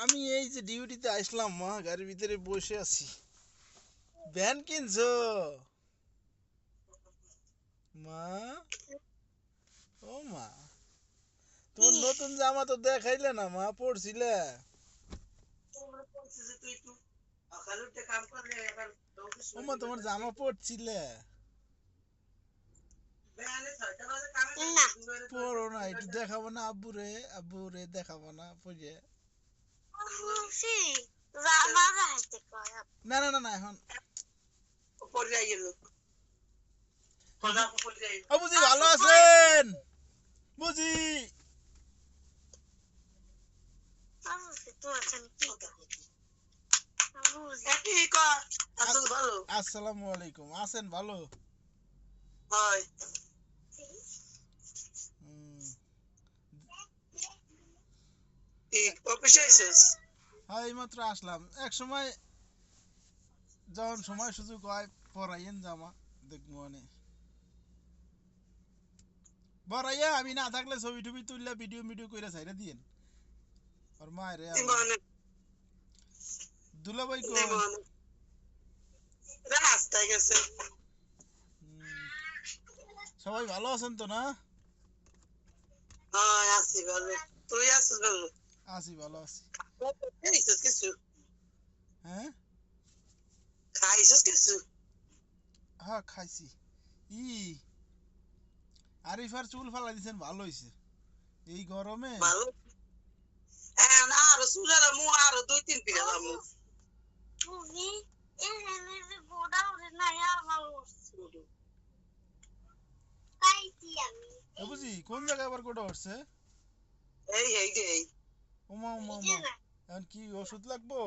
আমি এই যে ডিউটিতে আসলাম মা, গাড়ির ভিতরে বসে আছি। ভ্যান কিনছো মা? ও মা, তোমার নতুন জামা তো দেখাইলে না মা, পড়ছিলে? ও মা, তোমার জামা পড়ছিলে? পড়ো না, একটু দেখাবো না আব্বুরে? আব্বুরে দেখাবো না পড়ে? না না না না, এখন ও বুঝি ভালো আছেন? বুঝি আসসালামু আলাইকুম। আছেন ভালো? হুম। হ্যাঁ, এইমাত্র আসলাম। এক সময় যখন সময় সুযোগ হয় পরাইয়েন জামা, দেখবো অনেক বড়াইয়া। আমি না থাকলে ছবি টবি তুললে ভিডিও মিডিও করে ছাইরা দিয়েন আর মায়ের দুলাভাই কই? সবাই ভালো আছেন তো না? আছি, ভালো আছি। হ্যাঁ হ্যাঁ, খাইছি। ই আরিফার চুল ফালা দিছেন, ভালো হইছে এই গরমে। বুঝি কোন জায়গায় আবার কোটা উঠছে? ওমা ওমা ওমা, এখন কি ওষুধ লাগবো?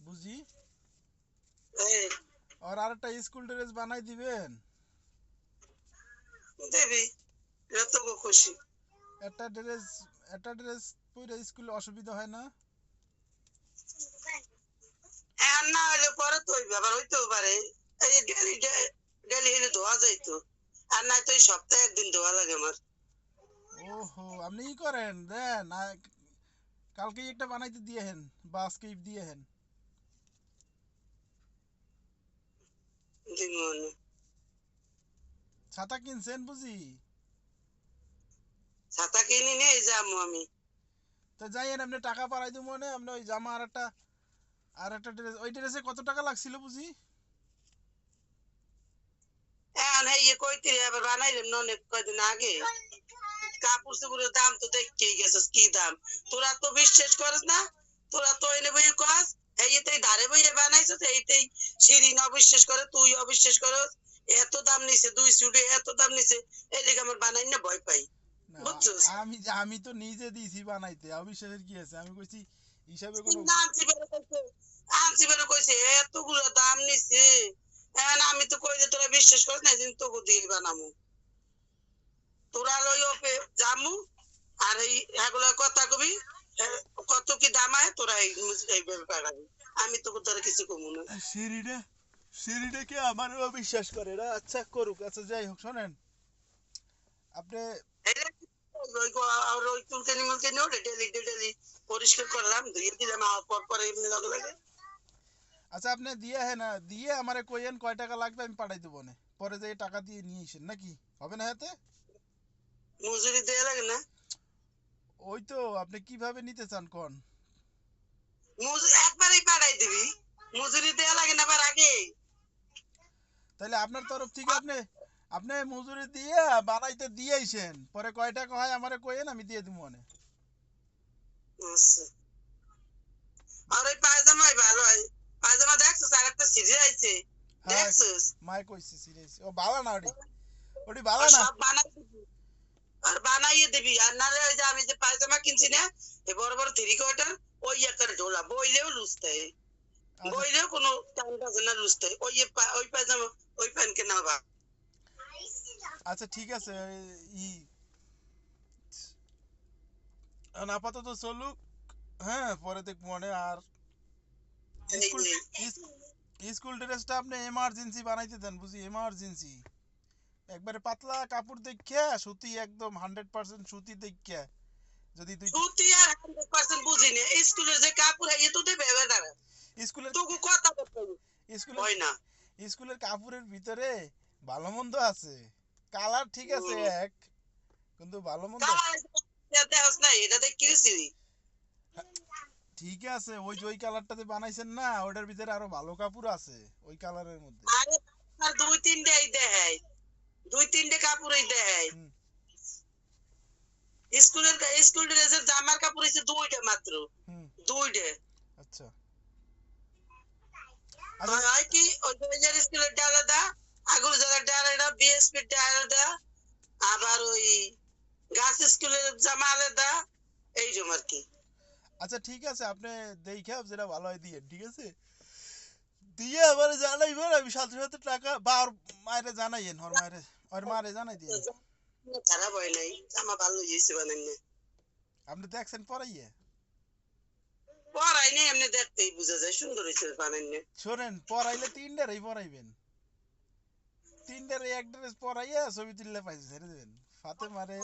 বুঝি আর আরেকটা স্কুল ড্রেস বানাই দিবেন? একটা ড্রেস, একটা ড্রেস পরে স্কুলে অসুবিধা হয় না? ওহো, আপনি ই করেন দেন কালকে একটা বানাইতে দিয়ে হেন বা আজকে দিয়ে হেন। ছাতা কিনছেন বুঝি? তো যাইয়েন, আপনি টাকা পাঠাই দিব মনে। আপনি ওই জামা আর একটা ড্রেস, ওই ড্রেসে কত টাকা লাগছিল বুঝি? না, আমি তো নিজে দিয়েছি বানাইতে, অবিশ্বাসের কি আছে? আমি কইছি হিসাবে কোনো সিঁড়িটা সিঁড়িটাকে আমারও অবিশ্বাস করে না। আচ্ছা করুক, আচ্ছা যাই হোক, শোনেন আপনি। আচ্ছা আপনি দিয়ে হ্যাঁ না দিয়ে আমারে কইেন কয় টাকা লাগবে, আমি পাঠাই দেবো না। পরে যে টাকা দিয়ে নিয়ে আসেন নাকি? হবে না হাতে? ওই তো, আপনি কিভাবে নিতে চান কোন? তাহলে আপনার তরফ থেকে আপনি আপনি মজুরি দিয়ে বানাইতে দিয়ে আইছেন, পরে কয় টাকা হয় আমারে কইেন, আমি দিয়ে দেবো অনেক। হ্যাঁ, মাই কইছি সিরিয়াস, ও বালা না ওটি, ওটি বালা না। আচ্ছা ঠিক আছে। ই এখন আপাতত চলুক। হ্যাঁ, পরে দেখবো মনে। আর স্কুল স্কুল ড্রেসটা আপনি এমার্জেন্সি বানাইতে দেন বুঝি, এমার্জেন্সি একবারে পাতলা কাপড় দেখিয়া সুতি একদম 100% সুতি দেখিয়া যদি তুই সুতি আর 100% বুঝি না স্কুলের যে কাপড় হয় তো দেবে বেদারা স্কুলের তোকে কথা বলতে স্কুলের হয় না স্কুলের কাপড়ের ভিতরে ভালো মন্দ আছে, কালার ঠিক আছে এক, কিন্তু ভালো মন্দ দেখাস না এটা দেখ কিনেছি ঠিক আছে। ওই যে ওই কালারটাতে বানাইছেন না, ওটার ভিতরে আরো ভালো কাপড় আছে ওই কালারের মধ্যে। আরে আর দুই তিনটে কাপড়ই দেখায় হুম, স্কুল ড্রেসের জামার কাপড় হচ্ছে দুইটা মাত্র হুম, দুইটা আচ্ছা তো আচ্ছা হয় কি ওই যে স্কুলের আলাদা আগুন জেলার আলাদা বিএসপি আলাদা আবার ওই গাছ স্কুলের জামা আলাদা এইরকম আর কি আচ্ছা ঠিক আছে, আপনি দেখে যেটা ভালো হয় দিয়ে, ঠিক আছে, দিয়ে আবার জানাইবেন, আমি সাথে সাথে টাকা বা ওর মায়েরে জানাইয়েন, ওর মারে জানাই দিয়েন। খারাপ হয় নাই জামা ভালো হয়েছে বানাইনে আপনি দেখছেন পরাইয়ে? পড়াই নেই এমনি দেখতেই বোঝা যায় সুন্দর হয়েছে বানাইনে শোনেন, পরাইলে তিনটারই পরাইবেন, তিনটারই এক ড্রেস পরাইয়া ছবি তুললে পাইছে ছেড়ে দেবেন ফাতে মারে।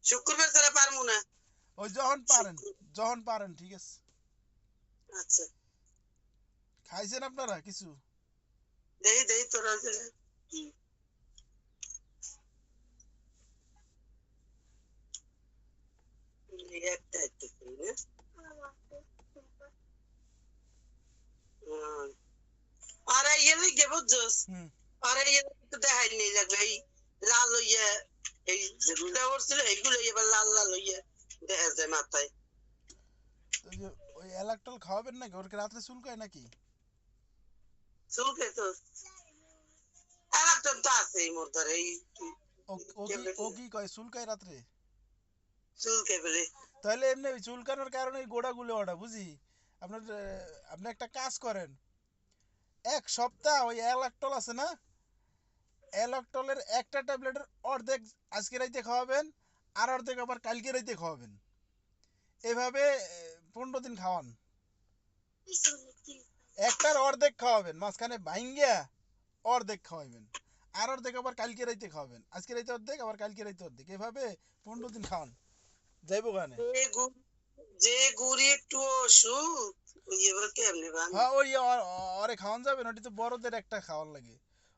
শুক্রবার ছাড়া পারবো না ওই যখন পারেন ঠিক আছে। আচ্ছা খাইছেন আপনারা কিছু? দেই তোরা একটা একটু আরে ইয়ে লিখে বুঝছস হুম, আরে ইয়ে তো দেখাই নেই লাগবে এই লাল হইয়া এই যেগুলো উঠছিল এইগুলো এবার লাল লাল হইয়া দেখা যায় মাথায় তো যে ওই এলাকটল খাওয়াবেন নাকি, ওর কি রাত্রে চুলকায় নাকি? চুলকে তো এলাকটা তো আছে এই মোর ধরে এই ও কি কয় চুলকায় রাত্রে? চুলকে বলে তাহলে এমনি ওই চুলকানোর কারণে গোড়াগুলো ওটা বুঝি। আপনার আপনি একটা কাজ করেন, এক সপ্তাহ ওই এলাকটল আছে না, এলাকটলের একটা ট্যাবলেটের অর্ধেক আজকে রাইতে খাওয়াবেন, আর অর্ধেক আবার কালকে রাইতে খাওয়াবেন, এভাবে 15 দিন খাওয়ান। একটার অর্ধেক খাওয়াবেন, মাঝখানে ভাঙ্গিয়া অর্ধেক খাওয়াবেন, আর অর্ধেক আবার কালকে রাইতে খাওয়াবেন, আজকে রাইতে অর্ধেক আবার কালকে রাইতে অর্ধেক, এভাবে 15 দিন খাওয়ান, যাইবো গানে। যে গুড়ি একটু অসুখ ওই এবার কেমনে বান হ্যাঁ ওই অরে খাওয়ান যাবে না, ওটি তো বড়দের একটা খাওয়ার লাগে,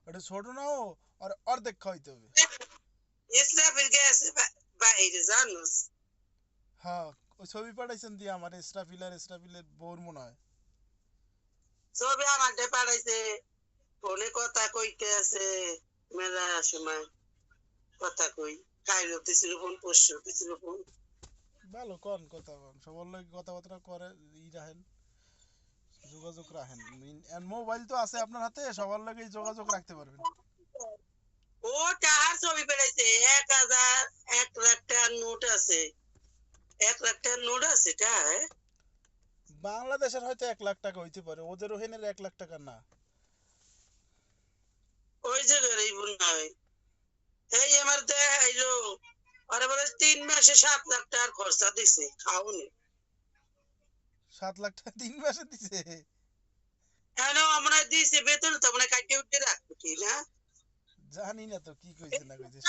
ওটা ছোট নাও, আর অর্ধেক খাওয়াইতে হবে। ইসরাফিল গেছে বাইরে জানোস হ্যাঁ ওই ছবি পাঠাইছেন দিয়ে আমার ইসরাফিলের বউর মনে হয়। ছবি আমার পাঠাইছে ফোনে কথা কইতে আছে মেলা সময় কথা কই কাইলো দিছিল ফোন পরশু দিছিল ফোন ভালো কন কথা কন, সবার লোক কথাবার্তা করে, রাখেন, যোগাযোগ রাখেন, মোবাইল তো আছে আপনার হাতে, সবার লোক যোগাযোগ রাখতে পারবেন। ও টাহার ছবি পেড়াইছে 1,000 1,00,000 টাকার নোট আছে 1,00,000 টাকার নোট আছে টা বাংলাদেশের হয়তো 1 লাখ টাকা হইতে পারে, ওদের ওখানের 1 লাখ টাকা না। ওই জায়গার এই বোন নাই এই আমার দেখাইলো আরে বলে 3 মাসে 7,00,000 টাকার খরচা দিছে খাওনি 7 লাখ টাকা 3 মাসে দিছে? কেন আমরা দিছে বেতন তো আমরা কাটে উঠে রাখবো কি না জানি না তো কি কইছে না কইছে,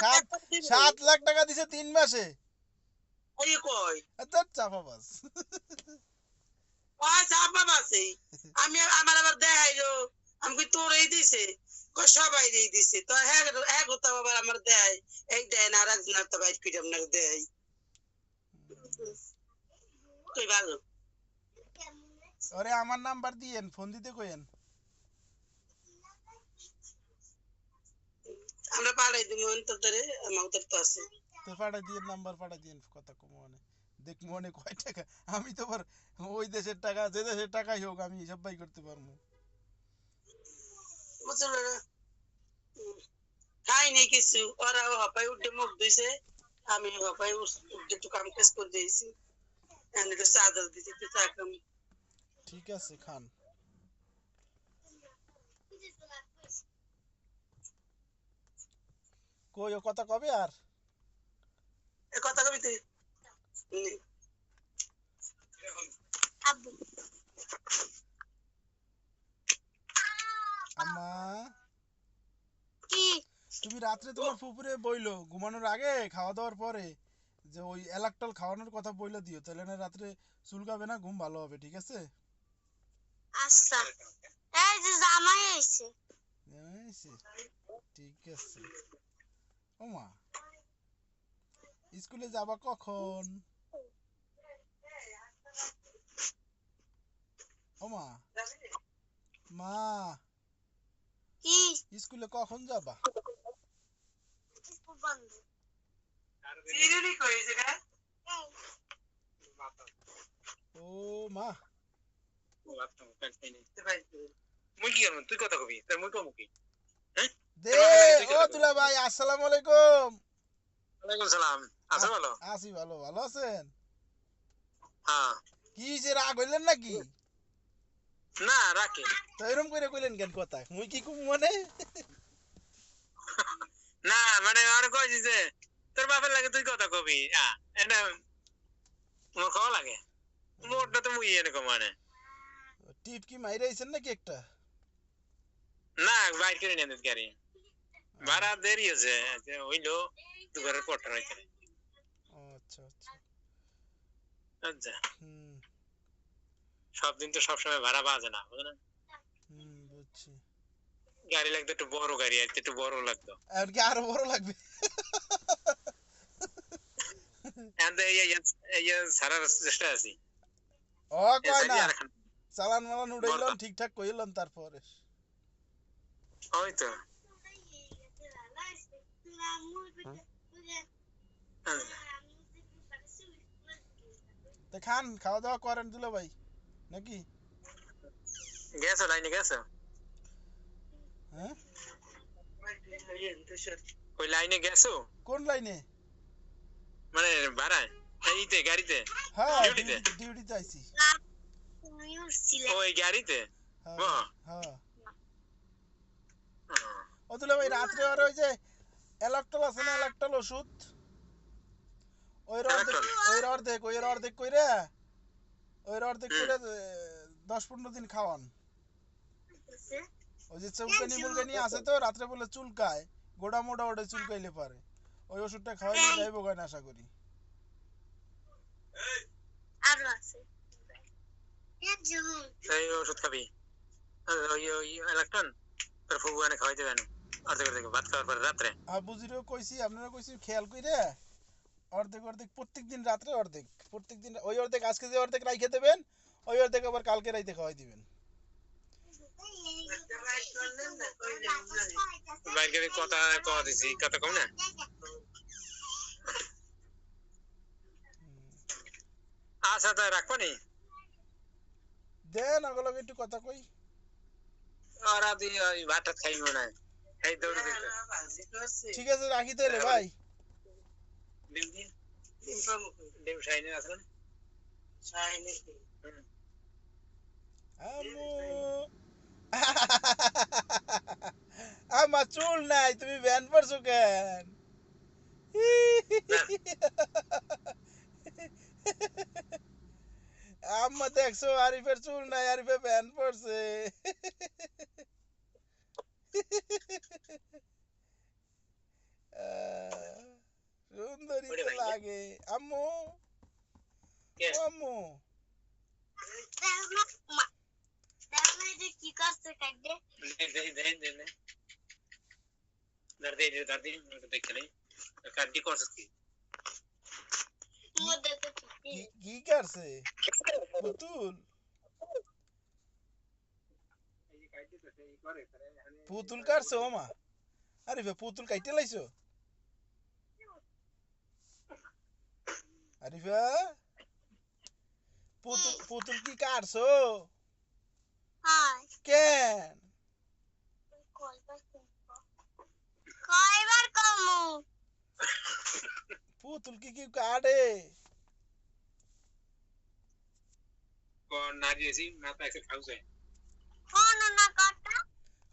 7 লাখ টাকা দিছে 3 মাসে? এই কই তোর চাপাবাজ। ওই চাপা আছে আমি আমার আবার দেখাইলো আমি কই তোরই দিছে কই সবাই দিছে তো হ্যাঁ হ্যাঁ গোতা আবার আমার দেয় এই দেয় না আর একজন তো বাইর করে আপনার দেয় তুই ভালো ওরে আমার নাম্বার দিয়েন, ফোন দিতে কইেন। আমরা পাড়াই দিব তোদের আমাদের তো আছে তো পাঠাই দিয়ে নাম্বার পাঠাই দিয়ে কথা কম মানে, দেখ মনে কয় টাকা, আমি তো আবার ওই দেশের টাকা যে দেশের টাকাই হোক আমি হিসাব বাই করতে পারবো। বুঝলো না খাই নেই কিছু ওরা হপাই উঠে মুখ দিছে আমি হপাই উঠে একটু কাম কাজ করে দিয়েছি আমি একটু চাদর দিছি একটু চা খাম ঠিক আছে খান। কই ও কথা কবে আর? এ কথা কবি তুই আব্বু আম্মা কি তুমি রাত্রে তোমার ফুপুরে বইলো ঘুমানোর আগে খাওয়া দাওয়ার পরে যে ওই এলাকটল খাওয়ানোর কথা বইলে দিও, তাহলে না রাত্রে চুলকাবে না, ঘুম ভালো হবে, ঠিক আছে? আচ্ছা, এই যে জামাই এসে। আইছে, ঠিক আছে। ওমা, স্কুলে যাবা কখন? ওমা, মা, কি স্কুলে কখন যাবা? স্কুল বন্ধ। সিরিয়ালি কইছে না ও মা, মুই কি করব? তুই কথা কবি, তার মুই কমু কি? হ্যাঁ? দে। ও দুলা ভাই, আসসালামু আলাইকুম। ওয়ালাইকুম সালাম। আছো ভালো? আছি ভালো, ভালো আছেন? হ্যাঁ। কি যে রাগ হইলেন নাকি? না রাখি। তো এরকম করে কইলেন কেন কথা? মুই কি কুম মানে? না মানে আর কইছি যে তোর বাপের লাগে তুই কথা কবি। এটা মোর খাওয়া লাগে। মোরটা তো মুই এনে মানে। টিপ কি মাইরাইছেন নাকি একটা? না বাইর করে নিয়ে দিতে গাড়ি। ভাড়া দেরি হয়েছে। হইলো দুপুরের পরটা রাখে। ও আচ্ছা আচ্ছা। আচ্ছা। হুম সব দিন তো সবসময় ভাড়া বাজে না, বুঝলেন? বুঝছি। গাড়ি লাগতো একটু বড় গাড়ি, আর একটু বড় লাগতো। আর কি আরো বড় লাগবে? সারার চেষ্টা আছি। ও কয় না, চালান মালান উড়াইলাম, ঠিকঠাক কইলাম তারপরে। ওই তো। তো খান, খাওয়া দাওয়া করেন দুলা ভাই নাকি? গেছো লাইনে গেছো? হ্যাঁ, ওই লাইনে গেছো? কোন লাইনে? মানে ভাড়ায়? এইতে গাড়িতে? হ্যাঁ, ডিউটিতে? ডিউটিতে আইছি। তুমি উঠছিলে। ওই গাড়িতে? হ্যাঁ হ্যাঁ। ও দুলা ভাই, রাত্রে আর ওই যে এলাকটল আছে না, এলাকটল ওষুধ, ওই অর্ধেক কইরা 10-15 দিন খাওয়ান। ওই যে চুলকানি মুলকানি আছে তো, রাত্রে বলে চুলকায়, গোড়া মোটা ওটা চুলকাইলে পারে, ওই ওষুধটা খাওয়াইলে যাইব গান আশা করি। আরো আছে। এই ওষুধ খাবি? ওই ইলেকট্রন তোর ফুগুয়ানে খাওয়াই দেবেন অর্ধেক ভাত খাওয়ার পরে রাত্রে। বুঝিরও কইছি, আপনারা কইছি, খেয়াল কইরে অর্ধেক অর্ধেক প্রত্যেকদিন রাত্রে অর্ধেক, প্রত্যেকদিন ওই অর্ধেক আজকে যে অর্ধেক রাইখে দেবেন, ওই অর্ধেক আবার কালকে রাইতে খাওয়াই দিবেন। বাইরে কথা কওয়া দিছি, কথা কম না। আচ্ছা তাই রাখবো নি? দেন ওগুলো একটু কথা কই। ওরা তুই ওই ভাতটা খাই মনে হয়, এই দৌড়ে দিতে। ঠিক আছে, রাখি তাহলে ভাই। ডিম দিন, ডিম শাইনের আছে না? শাইনের আম্মু, আমার চুল নাই, তুমি ভ্যান পড়ছো কেন? আম্মা দেখছো, আরিফের চুল নাই, আরিফে ভ্যান পড়ছে। সুন্দরী তো লাগে আম্মু। আম্মু কি করছে কাটে? কি করছে? পুতুল পুতুল কাটছে? ওমা, আরিফে পুতুল কাইটে লাইছো? আরিফা, পুতুল কি কাটছো? কেন? কয়বার কমু? পুতুল কি কাটে? না দিয়েছি মাথা এসে খাওছে। কোন না কথা?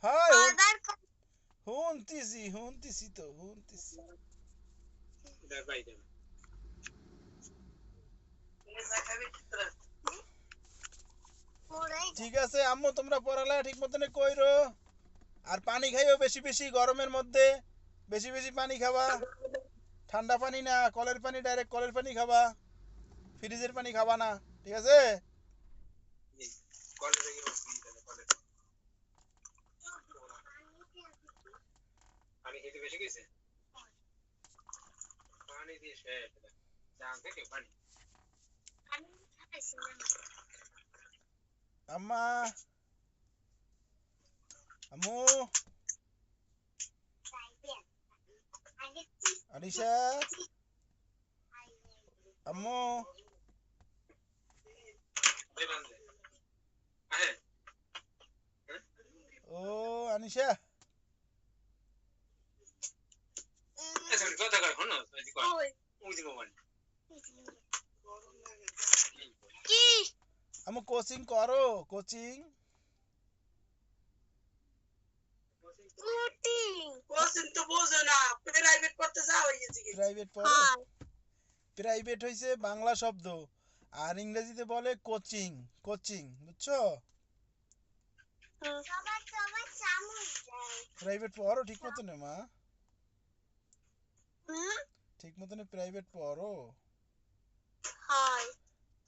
হ্যাঁ, কয়বার হুনতিছি তো, হুনতিছি। ঠিক আছে আম্মু, তোমরা পড়ালেখা ঠিক মতন কইরো, আর পানি খাইও বেশি বেশি গরমের মধ্যে, বেশি বেশি পানি খাবা, ঠান্ডা পানি না, কলের পানি, ডাইরেক্ট কলের পানি খাবা, ফ্রিজের পানি খাবা না, ঠিক আছে? কলেজ থেকে কলেজ পানি খেতে বেশি গেছে পানি দিয়ে শেষ জান থেকে পানি আম্মা, আম্মু, আনিশা, আম্মু, ও আনিশা, কথা কয় হন ওই দিকে মানে কি আম্মু কোচিং করো, কোচিং? পুটিং কোচিং তো বোঝো না, প্রাইভেট পড়তে যাও হয়েছে কি? প্রাইভেট পড়ো? হয় প্রাইভেট হইছে বাংলা শব্দ, আর ইংরেজিতে বলে কোচিং, কোচিং, বুঝছো? সবাই সবাই চামচ দেয় প্রাইভেট পড়ো ঠিক মতনে মা, হুম ঠিক মতনে প্রাইভেট পড়ো। হয়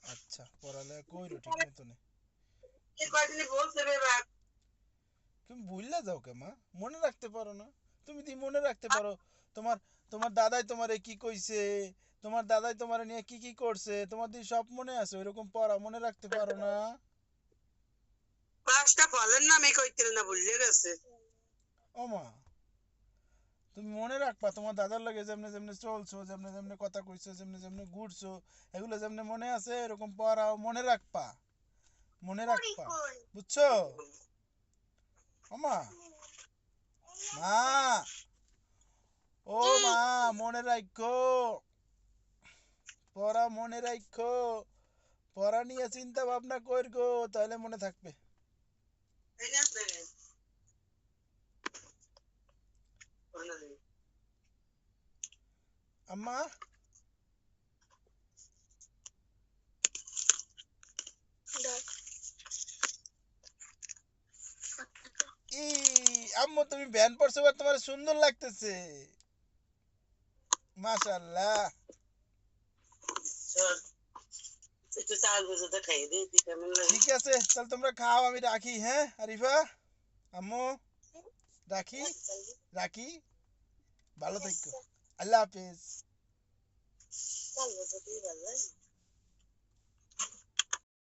আচ্ছা, পড়ালেখা কইরো ঠিক মতনে। এই কয়দিনই বলছে রে বাপ, তুমি ভুললে যাও কে মা, মনে রাখতে পারো না? তুমি কি মনে রাখতে পারো তোমার তোমার দাদাই তোমারে কি কইছে, তোমার দাদাই তোমারে নিয়ে কি কি করছে, তোমার দি সব মনে আছে? ওইরকম পড়া মনে রাখতে পারো না? পাঁচটা ফলের নামে কইতে না ভুলে গেছে। ও মা, তুমি মনে রাখবা তোমার দাদার লাগে যেমনে যেমনে চলছো, যেমনে যেমনে কথা কইছো, যেমনে যেমনে ঘুরছো, এগুলো যেমনে মনে আছে এরকম পড়াও মনে রাখবা, মনে রাখবা, বুঝছো? ও মা, মা, ও মা, মনে রাখো, পড়া মনে রাখো, পড়া নিয়ে চিন্তা ভাবনা করগো, তাহলে মনে থাকবে। এই না রে, কোন রে? আম্মা, ই আম্মু তুমি ভ্যান পরছো বা তোমার সুন্দর লাগতেছে, মাশাআল্লাহ। চল একটু চাল ভেজে তো খাইয়ে দিই, দি কেমন লাগে? ঠিক আছে, তাহলে তোমরা খাও, আমি রাখি, হ্যাঁ আরিফা, আম্মু, রাখি, রাখি, ভালো থাকো, আল্লাহ হাফেজ। চাল ভেজে দিয়ে ভালো লাগে।